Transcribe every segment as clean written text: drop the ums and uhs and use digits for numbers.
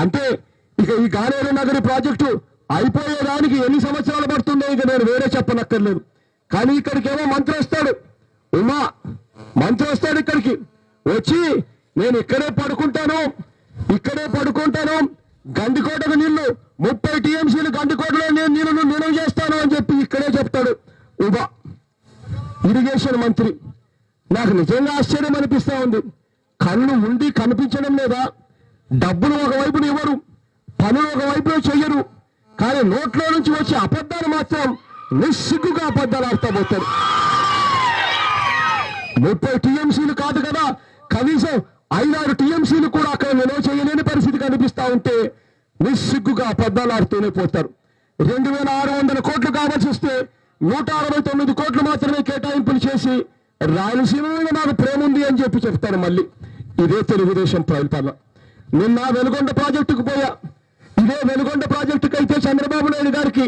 అంటే ఇక ఈ గాలేరు నగరి ప్రాజెక్టు అయిపోయేదానికి ఎన్ని సంవత్సరాలు పడుతుందో ఇక నేను వేరే చెప్పనక్కర్లేదు. కానీ ఇక్కడికేమో మంత్రి వస్తాడు, ఉమా మంత్రి వస్తాడు ఇక్కడికి వచ్చి నేను ఇక్కడే పడుకుంటాను గండికోటకు నీళ్లు 30 టీఎంసీలు గండికోటలో నేను నీళ్లను నిల్వ చేస్తాను అని చెప్పి ఇక్కడే చెప్తాడు ఉమా ఇరిగేషన్ మంత్రి. నాకు నిజంగా ఆశ్చర్యం అనిపిస్తా ఉంది. కళ్ళు ఉండి కనిపించడం లేదా? డబ్బులు ఒకవైపున ఇవ్వరు, పనులు ఒకవైపులో చెయ్యరు, కానీ నోట్లో నుంచి వచ్చే అబద్ధాలు మాత్రం నిస్సిగ్గుగా అబద్ధాలు ఆడుతూ పోతారు. 30 టీఎంసీలు కాదు కదా, కనీసం 5-6 టీఎంసీలు కూడా అక్కడ నిల్వ చేయలేని పరిస్థితి కనిపిస్తా ఉంటే నిస్సిగ్గుగా అబద్ధాలు ఆడుతూనే పోతారు. 2600 కోట్లు కావాల్సి వస్తే 169 కోట్లు మాత్రమే కేటాయింపులు చేసి రాయలసీమ మీద నాకు ప్రేమ ఉంది అని చెప్పి చెప్తాను. మళ్ళీ ఇదే తెలుగుదేశం పరిపాలన. నిన్న వెలుగొండ ప్రాజెక్టుకు పోయా. ఇదే వెలుగొండ ప్రాజెక్టుకు అయితే చంద్రబాబు నాయుడు గారికి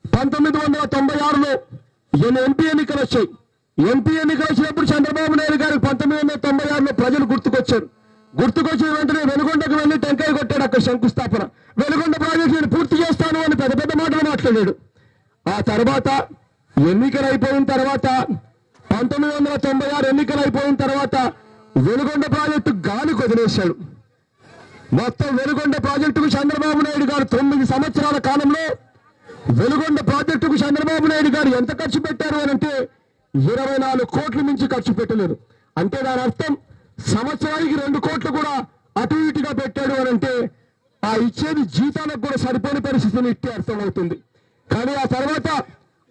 1996లో ఎంపీ ఎన్నికలు వచ్చాయి. ఎంపీ ఎన్నికలు వచ్చినప్పుడు చంద్రబాబు నాయుడు గారికి 1996లో ప్రజలు గుర్తుకొచ్చిన వెంటనే వెలుగొండకు వెళ్ళి టెంకాయ కొట్టాడు. అక్కడ శంకుస్థాపన, వెలుగొండ ప్రాజెక్టు నేను పూర్తి చేస్తాను అని పెద్ద పెద్ద మాటలు మాట్లాడాడు. ఆ తర్వాత ఎన్నికలు అయిపోయిన తర్వాత 1996 ఎన్నికలు అయిపోయిన తర్వాత వెలుగొండ ప్రాజెక్టు గాలికి వదిలేశాడు. మొత్తం వెలుగొండ ప్రాజెక్టుకు చంద్రబాబు నాయుడు గారు 9 సంవత్సరాల కాలంలో వెలుగొండ ప్రాజెక్టుకు చంద్రబాబు నాయుడు గారు ఎంత ఖర్చు పెట్టారు అని అంటే 24 కోట్ల మించి ఖర్చు పెట్టలేదు. అంటే దాని అర్థం సంవత్సరానికి 2 కోట్లు కూడా అటు ఇటుగా పెట్టాడు అని అంటే ఆ ఇచ్చేది జీతాలకు కూడా సరిపోని పరిస్థితిని ఇట్టే అర్థమవుతుంది. కానీ ఆ తర్వాత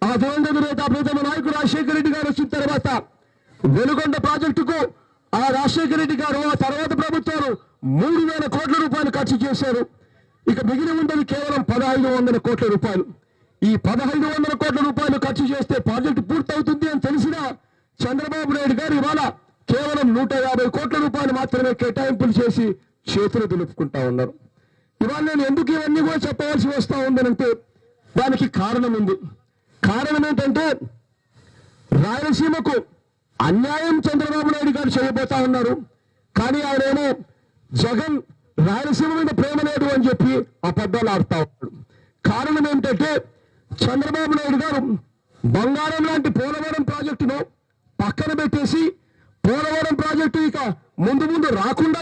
ఆ దివంగత నేత ప్రీతమ నాయకుడు రాజశేఖర రెడ్డి గారు వచ్చిన తర్వాత వెలుగొండ ప్రాజెక్టుకు ఆ రాజశేఖర రెడ్డి గారు ఆ తర్వాత ప్రభుత్వాలు 3000 కోట్ల రూపాయలు ఖర్చు చేశారు. ఇక మిగిలి ఉండేది కేవలం 1500 కోట్ల రూపాయలు. ఈ 1500 కోట్ల రూపాయలు ఖర్చు చేస్తే ప్రాజెక్టు పూర్తవుతుంది అని తెలిసినా చంద్రబాబు నాయుడు గారు ఇవాళ కేవలం 150 కోట్ల రూపాయలు మాత్రమే కేటాయింపులు చేసి చేతులు దులుపుకుంటా ఉన్నారు. ఇవాళ నేను ఎందుకు ఇవన్నీ కూడా చెప్పవలసి వస్తా ఉందనంటే దానికి కారణం ఉంది. కారణం ఏంటంటే రాయలసీమకు అన్యాయం చంద్రబాబు నాయుడు గారు చేయబోతా ఉన్నారు. కానీ ఆయనేమో జగన్ రాయలసీమ మీద ప్రేమ లేదు అని చెప్పి అబద్ధాలు ఆడుతా ఉన్నాడు. కారణం ఏంటంటే చంద్రబాబు నాయుడు గారు బంగారం లాంటి పోలవరం ప్రాజెక్టును పక్కన పెట్టేసి పోలవరం ప్రాజెక్టు ఇక ముందు రాకుండా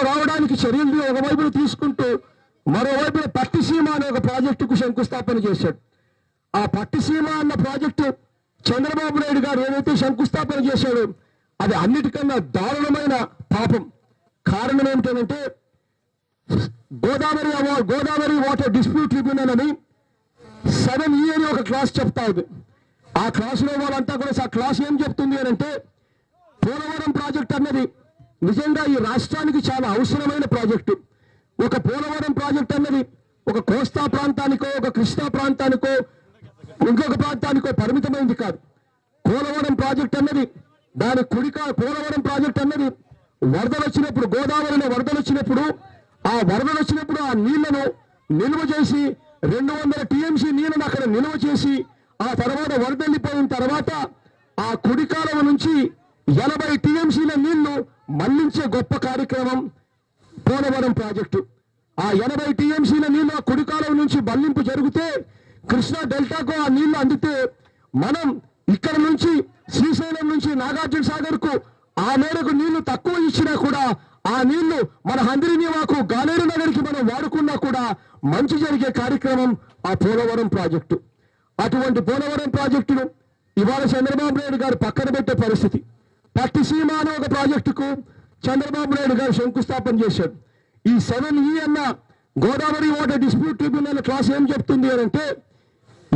రావడానికి చర్యలు ఒకవైపున తీసుకుంటూ మరోవైపున పట్టిసీమ అనే ఒక ప్రాజెక్టుకు శంకుస్థాపన చేశాడు. ఆ పట్టిసీమ అన్న ప్రాజెక్టు చంద్రబాబు నాయుడు గారు ఏదైతే శంకుస్థాపన చేశాడో అది అన్నిటికన్నా దారుణమైన పాపం. కారణం ఏమిటంటే గోదావరి వాటర్ డిస్ప్యూట్ ట్రిబ్యునల్ అని 7E అని ఒక క్లాస్ చెప్తా ఉంది. ఆ క్లాసులో వాళ్ళంతా కూడా ఆ క్లాస్ ఏం చెప్తుంది అని అంటే పోలవరం ప్రాజెక్ట్ అన్నది నిజంగా ఈ రాష్ట్రానికి చాలా అవసరమైన ప్రాజెక్టు. ఒక పోలవరం ప్రాజెక్ట్ అన్నది ఒక కోస్తా ప్రాంతానికో ఒక కృష్ణా ప్రాంతానికో ఇంకొక ప్రాంతానికో పరిమితమైంది కాదు. పోలవరం ప్రాజెక్ట్ అన్నది పోలవరం ప్రాజెక్ట్ అన్నది వరదలు వచ్చినప్పుడు గోదావరిలో వరదలు వచ్చినప్పుడు ఆ నీళ్లను నిల్వ చేసి 200 టీఎంసీ నీళ్లను అక్కడ నిల్వ చేసి ఆ తర్వాత వరద వెళ్ళిపోయిన తర్వాత ఆ కుడి కాలువ నుంచి 80 టీఎంసీల నీళ్లు మళ్లించే గొప్ప కార్యక్రమం పోలవరం ప్రాజెక్టు. ఆ 80 టీఎంసీల నీళ్లు ఆ కుడి కాలువ నుంచి మళ్లింపు జరిగితే కృష్ణా డెల్టాకు ఆ నీళ్లు అందితే మనం ఇక్కడ నుంచి శ్రీశైలం నుంచి నాగార్జున సాగర్ కు ఆ మేరకు నీళ్లు తక్కువ ఇచ్చినా కూడా ఆ నీళ్లు మన హంద్రినీవాకు గాలేరు నగరికి మనం వాడుకున్నా కూడా మంచి జరిగే కార్యక్రమం ఆ పోలవరం ప్రాజెక్టు. అటువంటి పోలవరం ప్రాజెక్టును ఇవాళ చంద్రబాబు నాయుడు గారు పక్కన పెట్టే పరిస్థితి. పట్టిసీమ అనే ఒక ప్రాజెక్టుకు చంద్రబాబు నాయుడు గారు శంకుస్థాపన చేశాడు. ఈ 7E అన్న Godavari water dispute tribunal class ఏం చెప్తుంది అంటే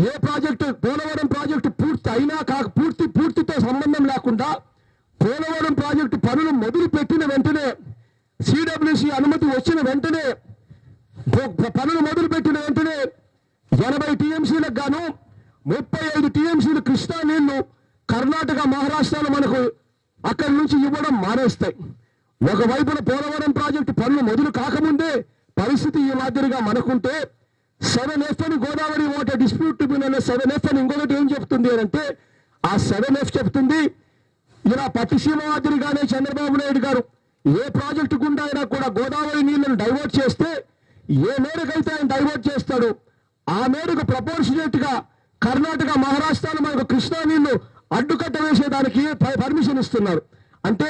ఏ ప్రాజెక్టు పోలవరం ప్రాజెక్టు పూర్తి అయినా పూర్తితో సంబంధం లేకుండా పోలవరం ప్రాజెక్టు పనులు మొదలు పెట్టిన వెంటనే సిడబ్ల్యూసి అనుమతి వచ్చిన వెంటనే పనులు మొదలు పెట్టిన వెంటనే 80 టీఎంసీలకు గాను 35 టీఎంసీలు కృష్ణా నీళ్లు కర్ణాటక మహారాష్ట్రలో మనకు అక్కడి నుంచి ఇవ్వడం మానేస్తాయి. ఒకవైపున పోలవరం ప్రాజెక్టు పనులు మొదలు కాకముందే పరిస్థితి ఈ మాదిరిగా మనకుంటే 7F అని Godavari water dispute tribunal 7F అని ఇంకొకటి ఏం చెప్తుంది అంటే ఆ 7F చెప్తుంది ఇలా పట్టిసీమ మాదిరిగానే చంద్రబాబు నాయుడు గారు ఏ ప్రాజెక్టు గుండా అయినా కూడా గోదావరి నీళ్లను డైవర్ట్ చేస్తే ఏ మేరకైతే ఆయన డైవర్ట్ చేస్తాడో ఆ మేరకు ప్రపోర్షనేట్ గా కర్ణాటక మహారాష్ట్రలో మనకు కృష్ణా నీళ్లు అడ్డుకట్ట వేసేదానికి పర్మిషన్ ఇస్తున్నారు. అంటే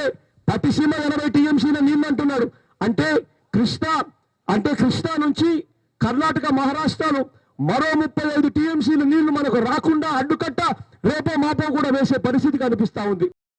పట్టిసీమ 80 టీఎంసీల నీళ్లు అంటున్నాడు. అంటే కృష్ణా నుంచి కర్ణాటక మహారాష్ట్రలో మరో 35 టీఎంసీల నీళ్లు మనకు రాకుండా అడ్డుకట్ట రేపో మాపో కూడా వేసే పరిస్థితి కనిపిస్తా ఉంది.